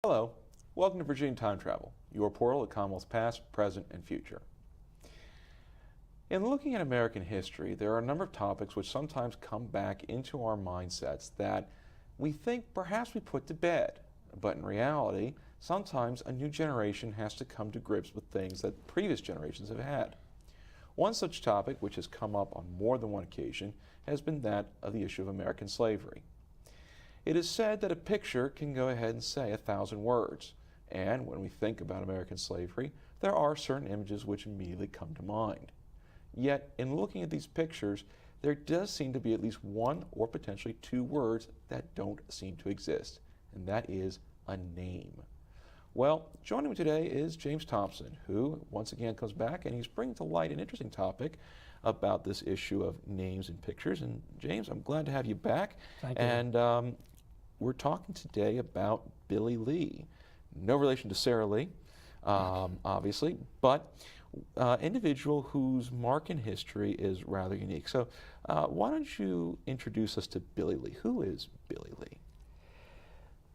Hello, welcome to Virginia Time Travel, your portal to Commonwealth's past, present, and future. In looking at American history, there are a number of topics which sometimes come back into our mindsets that we think perhaps we put to bed, but in reality, sometimes a new generation has to come to grips with things that previous generations have had. One such topic, which has come up on more than one occasion, has been that of the issue of American slavery. It is said that a picture can go ahead and say 1,000 words, and when we think about American slavery, there are certain images which immediately come to mind. Yet, in looking at these pictures, there does seem to be at least one or potentially two words that don't seem to exist, and that is a name. Well, joining me today is James Thompson, who once again comes back and he's bringing to light an interesting topic about this issue of names and pictures. And James, I'm glad to have you back. Thank you. And we're talking today about Billy Lee. No relation to Sarah Lee, obviously, but individual whose mark in history is rather unique. So why don't you introduce us to Billy Lee? Who is Billy Lee?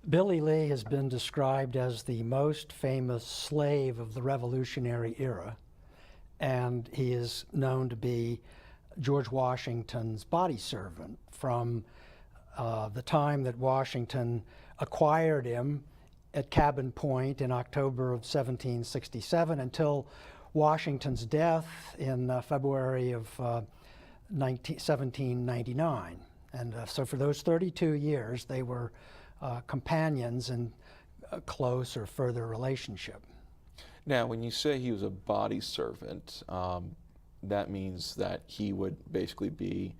Billy Lee has been described as the most famous slave of the Revolutionary era, and he is known to be George Washington's body servant from the time that Washington acquired him at Cabin Point in October of 1767 until Washington's death in February of 1799. And so for those 32 years, they were companions in a close or further relationship. Now, when you say he was a body servant, that means that he would basically be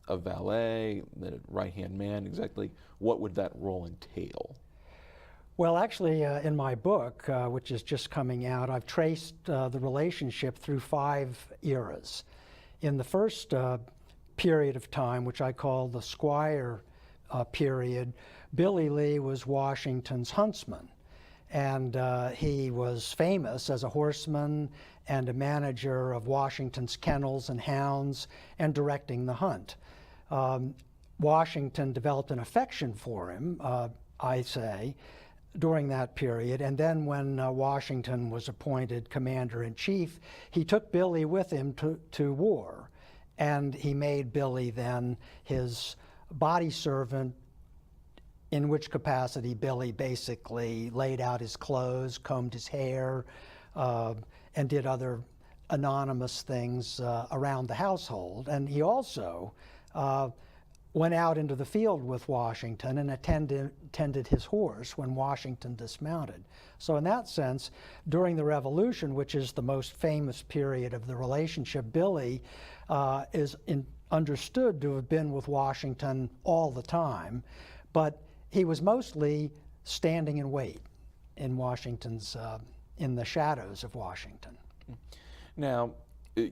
a valet, the right-hand man. Exactly what would that role entail? Well, actually, in my book, which is just coming out, I've traced the relationship through 5 eras. In the first period of time, which I call the Squire period, Billy Lee was Washington's huntsman, and he was famous as a horseman and a manager of Washington's kennels and hounds and directing the hunt. Washington developed an affection for him, I say, during that period, and then when Washington was appointed commander-in-chief, he took Billy with him to war, and he made Billy then his body servant, in which capacity Billy basically laid out his clothes, combed his hair, and did other anonymous things around the household. And he also went out into the field with Washington and attended his horse when Washington dismounted. So in that sense, during the Revolution, which is the most famous period of the relationship, Billy is understood to have been with Washington all the time, but he was mostly standing in wait in Washington's, in the shadows of Washington. Now,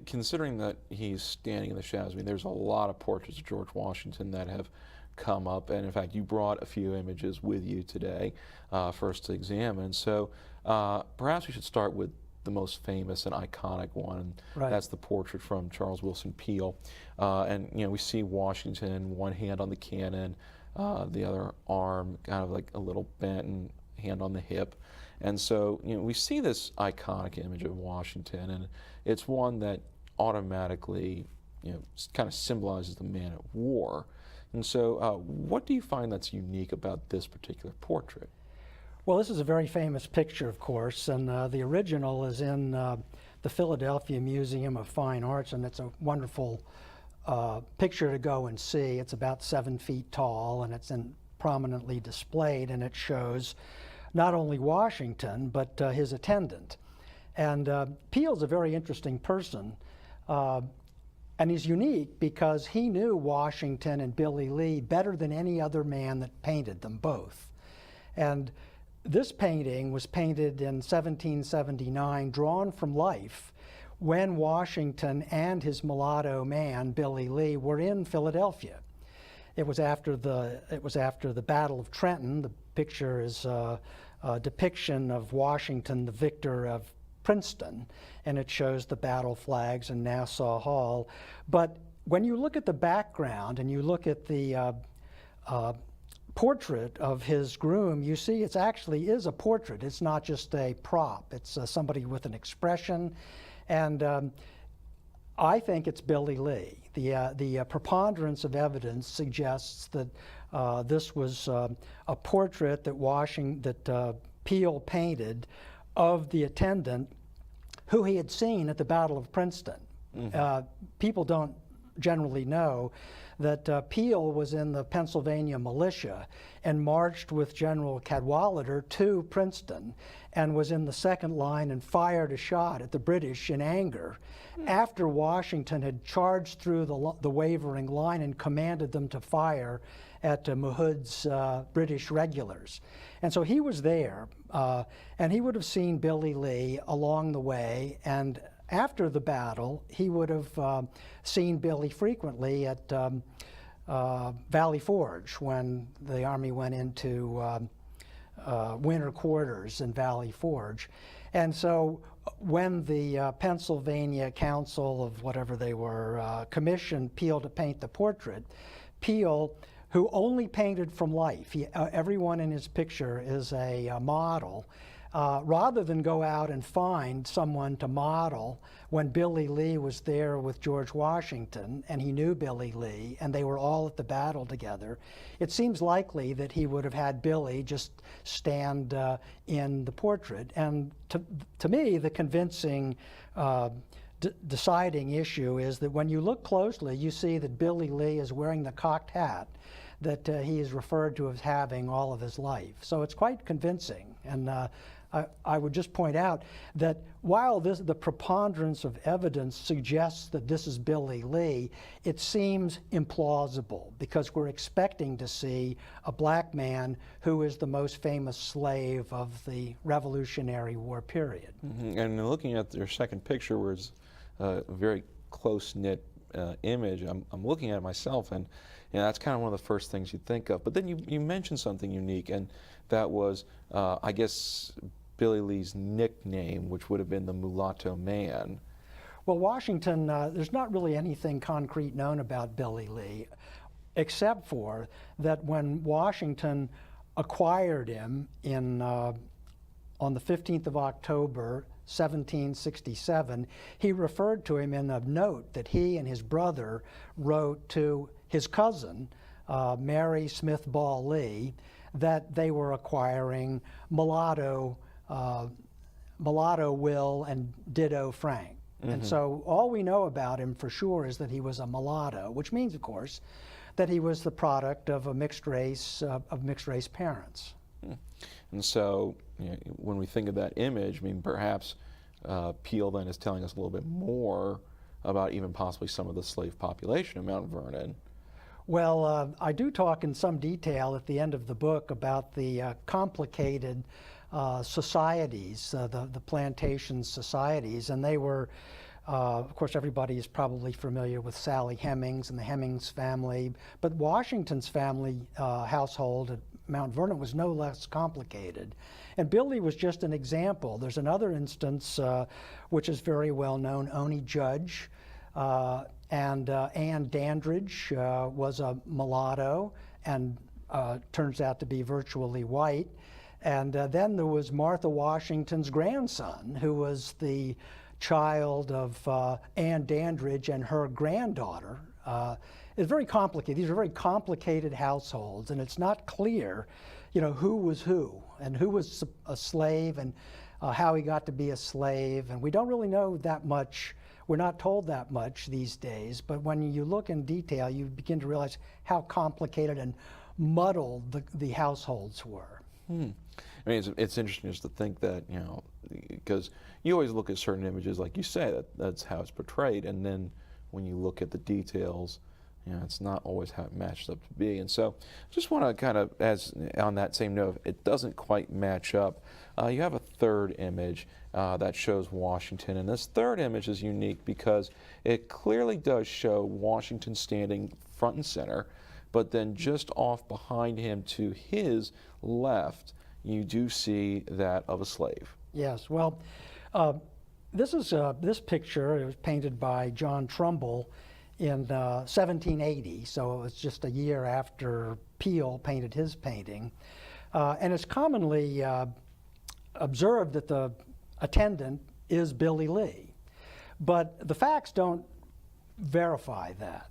considering that he's standing in the shadows, I mean, there's a lot of portraits of George Washington that have come up, and in fact, you brought a few images with you today for us to examine. So perhaps we should start with the most famous and iconic one. Right. That's the portrait from Charles Wilson Peale. And you know, we see Washington, one hand on the cannon, the other arm kind of like a little bent and hand on the hip. And so, you know, we see this iconic image of Washington, and it's one that automatically, you know, kind of symbolizes the man at war. And so, what do you find that's unique about this particular portrait? Well, this is a very famous picture, of course, and the original is in the Philadelphia Museum of Fine Arts, and it's a wonderful picture to go and see. It's about 7 feet tall, and it's prominently displayed, and it shows not only Washington, but his attendant. And Peale's a very interesting person, and he's unique because he knew Washington and Billy Lee better than any other man that painted them both. And this painting was painted in 1779, drawn from life, when Washington and his mulatto man, Billy Lee, were in Philadelphia. It was after the Battle of Trenton. The picture is a depiction of Washington, the victor of Princeton, and it shows the battle flags in Nassau Hall. But when you look at the background and you look at the portrait of his groom, you see it actually is a portrait. It's not just a prop. It's somebody with an expression. And I think it's Billy Lee. The preponderance of evidence suggests that this was a portrait that Peale painted of the attendant who he had seen at the Battle of Princeton. People don't generally know that Peale was in the Pennsylvania militia and marched with General Cadwalader to Princeton and was in the second line and fired a shot at the British in anger after Washington had charged through the wavering line and commanded them to fire at Mahood's British regulars. And so he was there, and he would have seen Billy Lee along the way, and after the battle, he would have seen Billy frequently at Valley Forge when the Army went into winter quarters in Valley Forge. And so when the Pennsylvania Council of whatever they were commissioned Peale to paint the portrait, Peale, who only painted from life, everyone in his picture is a model, rather than go out and find someone to model, when Billy Lee was there with George Washington, and he knew Billy Lee, and they were all at the battle together, it seems likely that he would have had Billy just stand in the portrait. And to me, the convincing deciding issue is that when you look closely, you see that Billy Lee is wearing the cocked hat that he is referred to as having all of his life. So it's quite convincing. And I would just point out that while the preponderance of evidence suggests that this is Billy Lee, it seems implausible because we're expecting to see a black man who is the most famous slave of the Revolutionary War period. And looking at your second picture, where it's a very close-knit image, I'm looking at it myself, and that's kind of one of the first things you think of. But then you mentioned something unique, and that was, I guess, Billy Lee's nickname, which would have been the Mulatto Man. Well, Washington, there's not really anything concrete known about Billy Lee, except for that when Washington acquired him on the 15th of October, 1767, he referred to him in a note that he and his brother wrote to his cousin, Mary Smith Ball Lee, that they were acquiring Mulatto Will and Ditto Frank. And so all we know about him for sure is that he was a mulatto, which means, of course, that he was the product of a mixed race parents. And so, when we think of that image, I mean, perhaps Peale then is telling us a little bit more about even possibly some of the slave population of Mount Vernon. Well, I do talk in some detail at the end of the book about the complicated societies, the plantation societies, and they were, of course, everybody is probably familiar with Sally Hemings and the Hemings family, but Washington's family household at Mount Vernon was no less complicated. And Billy was just an example. There's another instance which is very well known. Oney Judge and Anne Dandridge was a mulatto and turns out to be virtually white. And then there was Martha Washington's grandson, who was the child of Anne Dandridge and her granddaughter. It's very complicated. These are very complicated households, and it's not clear, who was who and who was a slave and how he got to be a slave. And we don't really know that much. We're not told that much these days, but when you look in detail, you begin to realize how complicated and muddled the households were. I mean, it's interesting just to think that, because you always look at certain images, like you say, that's how it's portrayed, and then when you look at the details, it's not always how it matched up to be. And so I just want to kind of, as on that same note, it doesn't quite match up. You have a third image that shows Washington, and this third image is unique because it clearly does show Washington standing front and center, but then just off behind him to his left, you do see that of a slave. Yes, well, this picture, it was painted by John Trumbull in 1780, so it was just a year after Peale painted his painting. And it's commonly observed that the attendant is Billy Lee. But the facts don't verify that.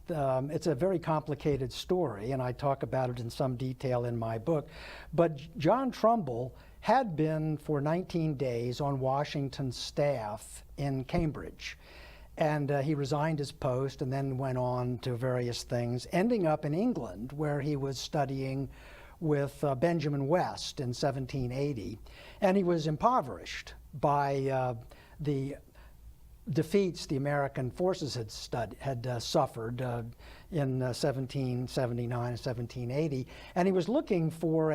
It's a very complicated story, and I talk about it in some detail in my book. But John Trumbull had been for 19 days on Washington's staff in Cambridge. And he resigned his post and then went on to various things, ending up in England, where he was studying with Benjamin West in 1780. And he was impoverished by the defeats the American forces had suffered in 1779 and 1780. And he was looking for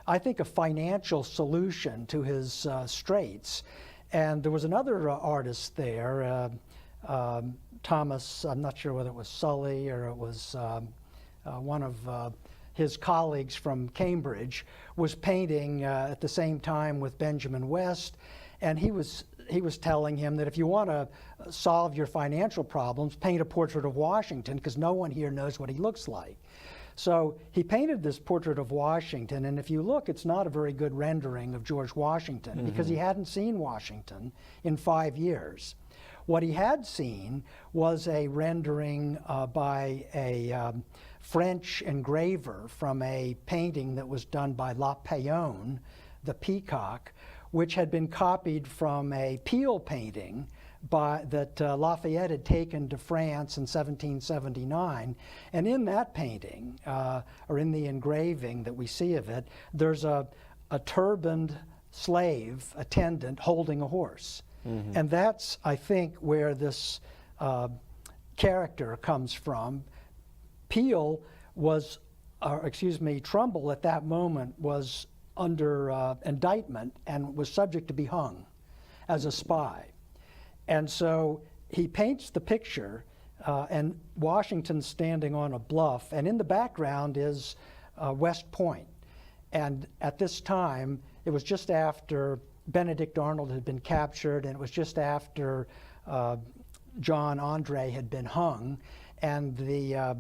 I think, a financial solution to his straits. And there was another artist there, Thomas, I'm not sure whether it was Sully or it was one of his colleagues from Cambridge, was painting at the same time with Benjamin West. And he was telling him that if you want to solve your financial problems, paint a portrait of Washington, because no one here knows what he looks like. So he painted this portrait of Washington, and if you look, it's not a very good rendering of George Washington, because he hadn't seen Washington in 5 years. What he had seen was a rendering by a French engraver from a painting that was done by La Payonne, the peacock, which had been copied from a Peale painting that Lafayette had taken to France in 1779. And in that painting, or in the engraving that we see of it, there's a turbaned slave attendant holding a horse. And that's, I think, where this character comes from. Peale was, Trumbull at that moment was under indictment and was subject to be hung as a spy. And so he paints the picture, and Washington's standing on a bluff, and in the background is West Point. And at this time, it was just after Benedict Arnold had been captured, and it was just after John Andre had been hung, and the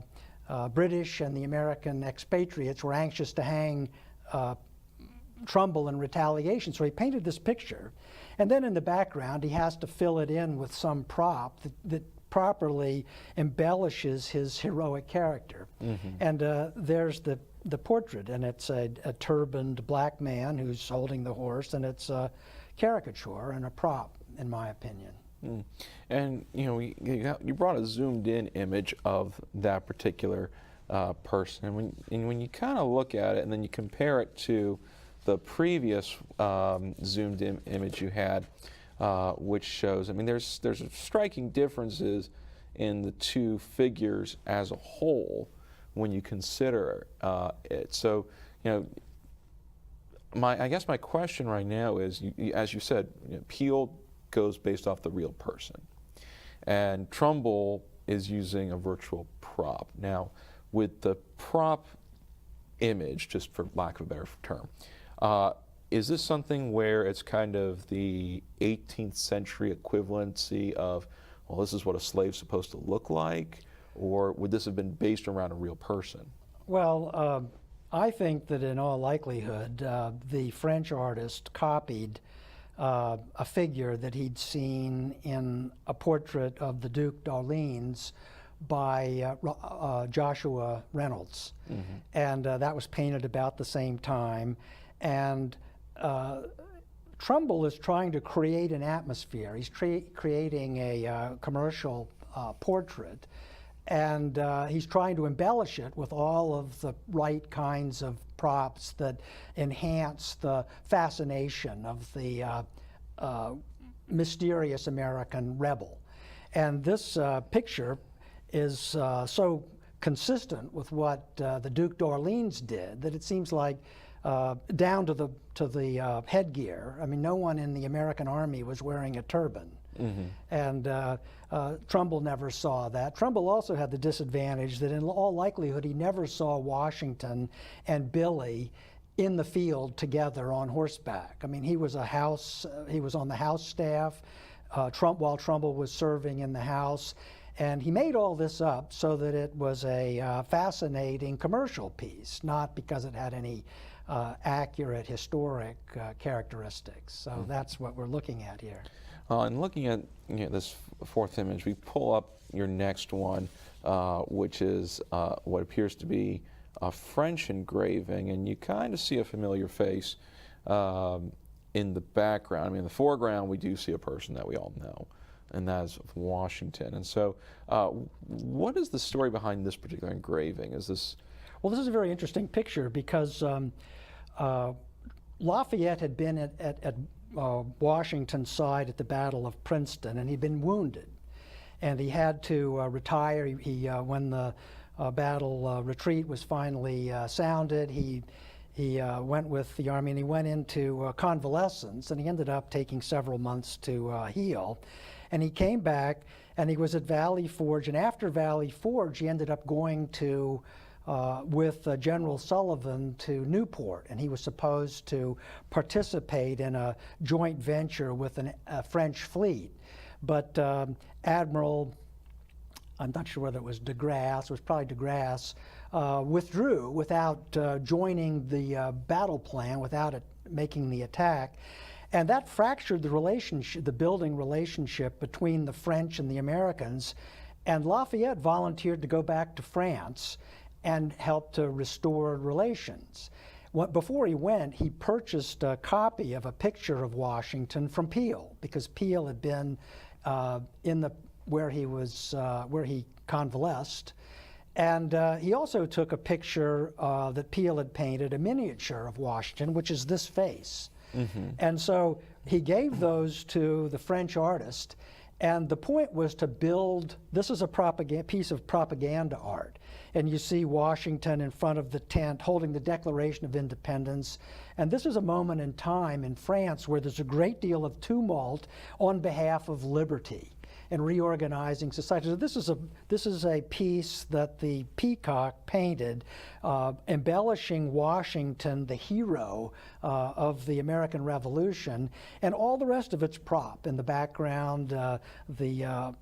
British and the American expatriates were anxious to hang Trumbull in retaliation. So he painted this picture, and then in the background he has to fill it in with some prop that properly embellishes his heroic character. And there's the portrait, and it's a turbaned black man who's holding the horse, and it's a caricature and a prop, in my opinion. And you brought a zoomed in image of that particular person, and when you kind of look at it and then you compare it to the previous zoomed in image you had, which shows, there's striking differences in the two figures as a whole when you consider it. So, I guess my question right now is, as you said, Peale goes based off the real person, and Trumbull is using a virtual prop. Now, with the prop image, just for lack of a better term, is this something where it's kind of the 18th century equivalency of, well, this is what a slave's supposed to look like, or would this have been based around a real person? Well, I think that in all likelihood, the French artist copied a figure that he'd seen in a portrait of the Duke d'Orleans by Joshua Reynolds. And that was painted about the same time. And Trumbull is trying to create an atmosphere. He's creating a commercial portrait, and he's trying to embellish it with all of the right kinds of props that enhance the fascination of the mysterious American rebel. And this picture is so consistent with what the Duke d'Orleans did that it seems like, down to the headgear. No one in the American army was wearing a turban. And Trumbull never saw that. Trumbull also had the disadvantage that in all likelihood he never saw Washington and Billy in the field together on horseback. He was he was on the House staff while Trumbull was serving in the House, And he made all this up so that it was a fascinating commercial piece, not because it had any accurate historic characteristics. So that's what we're looking at here. And looking at this fourth image, we pull up your next one, which is what appears to be a French engraving, and you kind of see a familiar face in the background. I mean, in the foreground, we do see a person that we all know, and that is Washington. And so, what is the story behind this particular engraving? Is this? Well, this is a very interesting picture because Lafayette had been at Washington's side at the Battle of Princeton, and he'd been wounded, and he had to retire. When the battle retreat was finally sounded, he went with the army, and he went into convalescence, and he ended up taking several months to heal. And he came back, and he was at Valley Forge, and after Valley Forge, he ended up going to with General Sullivan to Newport, and he was supposed to participate in a joint venture with a French fleet. But Admiral, I'm not sure whether it was de Grasse, it was probably de Grasse, withdrew without joining the battle plan, without making the attack. And that fractured the relationship, the building relationship between the French and the Americans. And Lafayette volunteered to go back to France and help to restore relations. Before he went, he purchased a copy of a picture of Washington from Peale, because Peale had been where he convalesced. And he also took a picture that Peale had painted, a miniature of Washington, which is this face. Mm-hmm. And so he gave those to the French artist, and the point was to build, this is a piece of propaganda art. And you see Washington in front of the tent holding the Declaration of Independence. And this is a moment in time in France where there's a great deal of tumult on behalf of liberty and reorganizing society. So this is a piece that the Peacock painted, embellishing Washington, the hero of the American Revolution, and all the rest of it's prop. In the background, the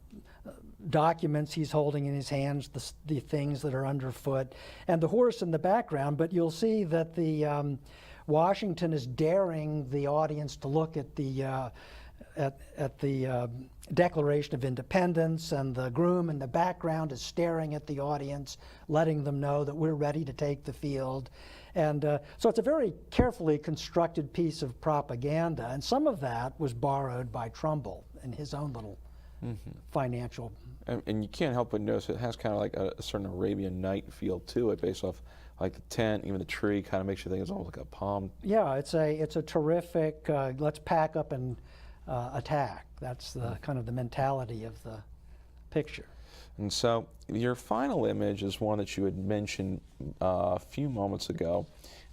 documents he's holding in his hands, the things that are underfoot, and the horse in the background. But you'll see that the Washington is daring the audience to look at the Declaration of Independence, and the groom in the background is staring at the audience, letting them know that we're ready to take the field. And so it's a very carefully constructed piece of propaganda, and some of that was borrowed by Trumbull in his own little financial. And you can't help but notice it has kind of like a certain Arabian Night feel to it, based off like the tent, even the tree kind of makes you think it's almost like a palm. Yeah, it's a terrific, let's pack up and attack. That's the kind of the mentality of the picture. And so your final image is one that you had mentioned a few moments ago,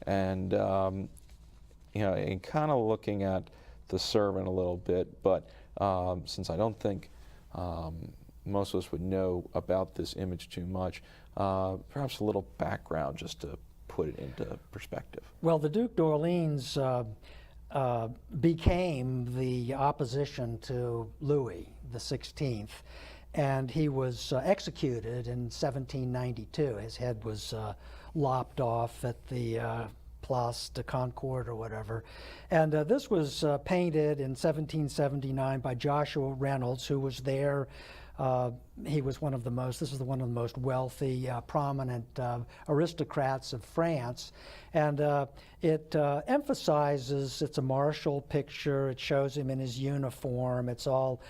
and in kind of looking at the servant a little bit, but since I don't think most of us would know about this image too much, perhaps a little background just to put it into perspective. Well, the Duke d'Orleans became the opposition to Louis XVI, and he was executed in 1792. His head was lopped off at the Place de Concorde or whatever. And this was painted in 1779 by Joshua Reynolds, who was there. He was one of the most wealthy, prominent aristocrats of France. And it emphasizes, it's a martial picture, it shows him in his uniform, it's all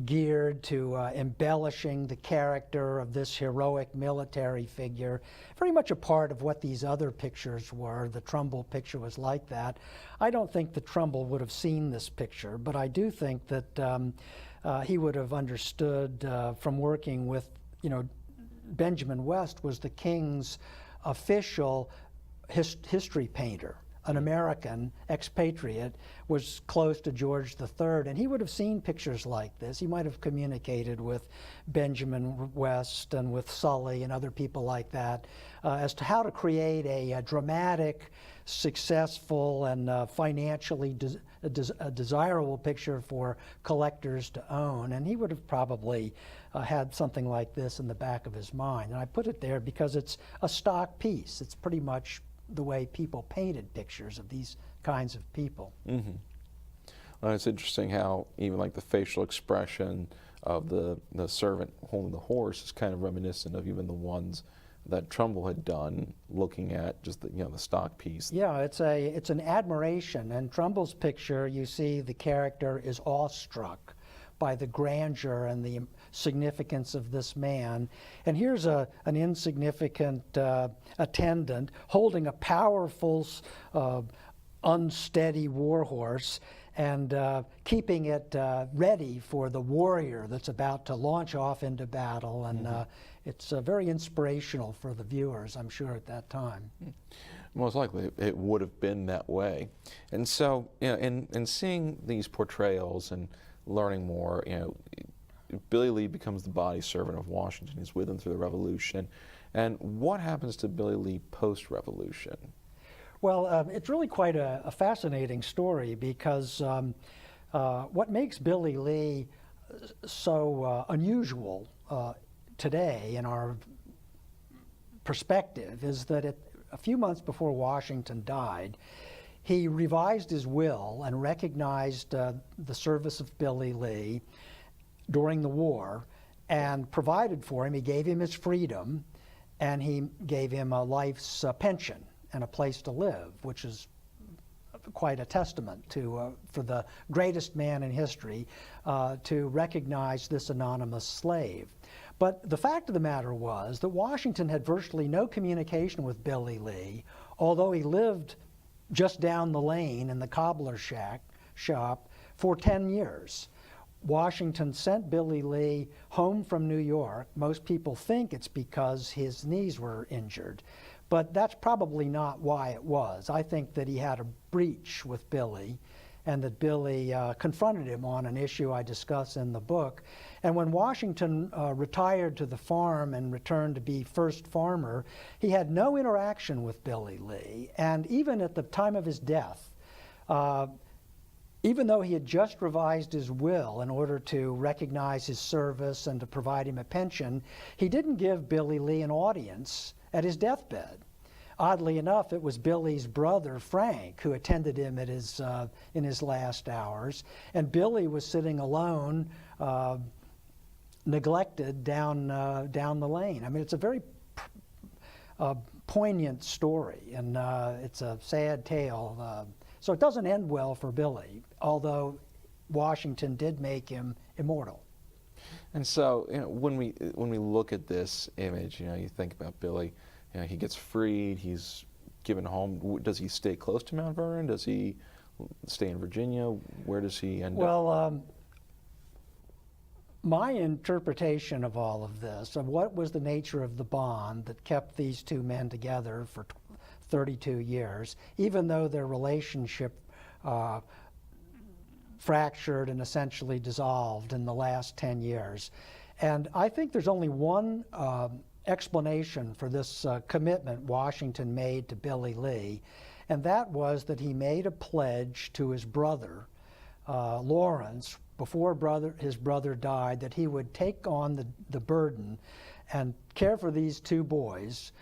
geared to embellishing the character of this heroic military figure, very much a part of what these other pictures were. The Trumbull picture was like that. I don't think that Trumbull would have seen this picture, but I do think that he would have understood from working with, Benjamin West was the king's official history painter. An American expatriate, was close to George III, and he would have seen pictures like this. He might have communicated with Benjamin West and with Sully and other people like that as to how to create a dramatic, successful, and financially desirable picture for collectors to own. And he would have probably had something like this in the back of his mind. And I put it there because it's a stock piece. It's pretty much the way people painted pictures of these kinds of people. Mm-hmm. Well, it's interesting how even like the facial expression of the servant holding the horse is kind of reminiscent of even the ones that Trumbull had done, looking at just the, the stock piece. Yeah, it's an admiration. And Trumbull's picture, you see the character is awestruck by the grandeur and the significance of this man. And here's an insignificant attendant holding a powerful, unsteady war horse and keeping it ready for the warrior that's about to launch off into battle. And it's very inspirational for the viewers, I'm sure, at that time. Most likely it would have been that way. And so, in seeing these portrayals and learning more, Billy Lee becomes the body servant of Washington. He's with him through the Revolution. And what happens to Billy Lee post-Revolution? Well, it's really quite a fascinating story because what makes Billy Lee so unusual today in our perspective is that a few months before Washington died, he revised his will and recognized the service of Billy Lee during the war and provided for him. He gave him his freedom and he gave him a life's pension and a place to live, which is quite a testament to for the greatest man in history to recognize this anonymous slave. But the fact of the matter was that Washington had virtually no communication with Billy Lee, although he lived just down the lane in the cobbler shop for 10 years. Washington sent Billy Lee home from New York. Most people think it's because his knees were injured, but that's probably not why it was. I think that he had a breach with Billy and that Billy confronted him on an issue I discuss in the book. And when Washington retired to the farm and returned to be first farmer, he had no interaction with Billy Lee. And even at the time of his death, even though he had just revised his will in order to recognize his service and to provide him a pension, he didn't give Billy Lee an audience at his deathbed. Oddly enough, it was Billy's brother, Frank, who attended him at in his last hours. And Billy was sitting alone, neglected down the lane. I mean, it's a very poignant story, and it's a sad tale. So it doesn't end well for Billy, although Washington did make him immortal. And so, when we look at this image, you think about Billy. He gets freed. He's given home. Does he stay close to Mount Vernon? Does he stay in Virginia? Where does he end up? Well, my interpretation of all of this, of what was the nature of the bond that kept these two men together for 32 years, even though their relationship fractured and essentially dissolved in the last 10 years. And I think there's only one explanation for this commitment Washington made to Billy Lee, and that was that he made a pledge to his brother, Lawrence, before his brother died, that he would take on the burden and care for these two boys,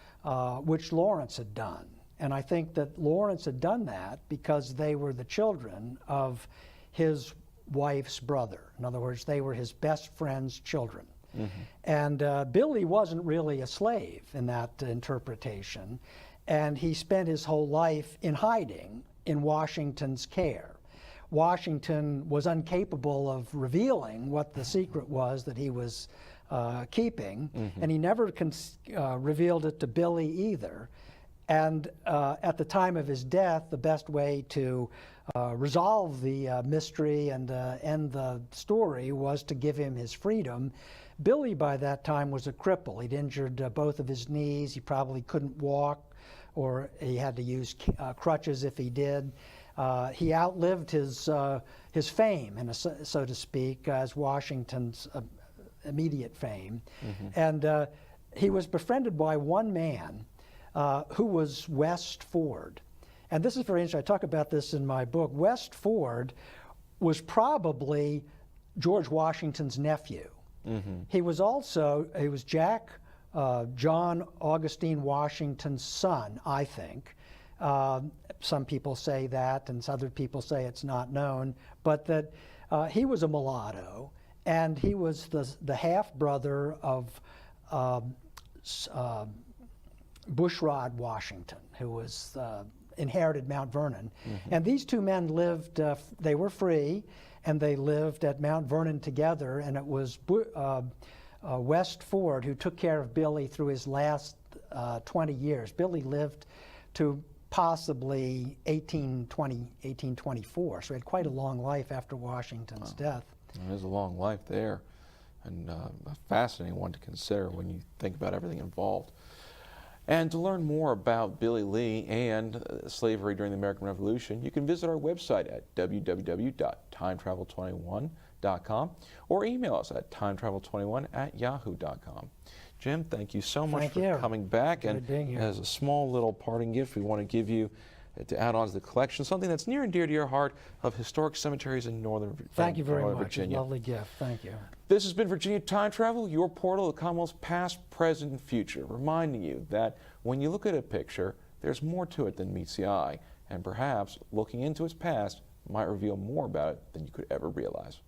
which Lawrence had done. And I think that Lawrence had done that because they were the children of his wife's brother. In other words, they were his best friend's children. Mm-hmm. And Billy wasn't really a slave in that interpretation, and he spent his whole life in hiding in Washington's care. Washington was incapable of revealing what the secret was that he was keeping, mm-hmm. and he never revealed it to Billy either. And at the time of his death, the best way to resolve the mystery and end the story was to give him his freedom. Billy, by that time, was a cripple. He'd injured both of his knees. He probably couldn't walk, or he had to use crutches if he did. He outlived his fame, so to speak, as Washington's immediate fame. Mm-hmm. And he was befriended by one man who was West Ford. And this is very interesting. I talk about this in my book. West Ford was probably George Washington's nephew. He was Jack John Augustine Washington's son, I think. Some people say that, and other people say it's not known, but that he was a mulatto, and he was the half-brother of Bushrod Washington, who was inherited Mount Vernon. And these two men lived, they were free, and they lived at Mount Vernon together, and it was West Ford who took care of Billy through his last 20 years. Billy lived to possibly 1824, so he had quite a long life after Washington's death. It is a long life there, and a fascinating one to consider when you think about everything involved. And to learn more about Billy Lee and slavery during the American Revolution, you can visit our website at www.timetravel21.com or email us at timetravel21@yahoo.com. Jim, thank you so much for coming back. Good being here. As a small little parting gift, we want to give you, to add on to the collection, something that's near and dear to your heart, of historic cemeteries in Northern Virginia. Thank you very much. It's a lovely gift. Thank you. This has been Virginia Time Travel, your portal to the Commonwealth's past, present, and future, reminding you that when you look at a picture, there's more to it than meets the eye, and perhaps looking into its past might reveal more about it than you could ever realize.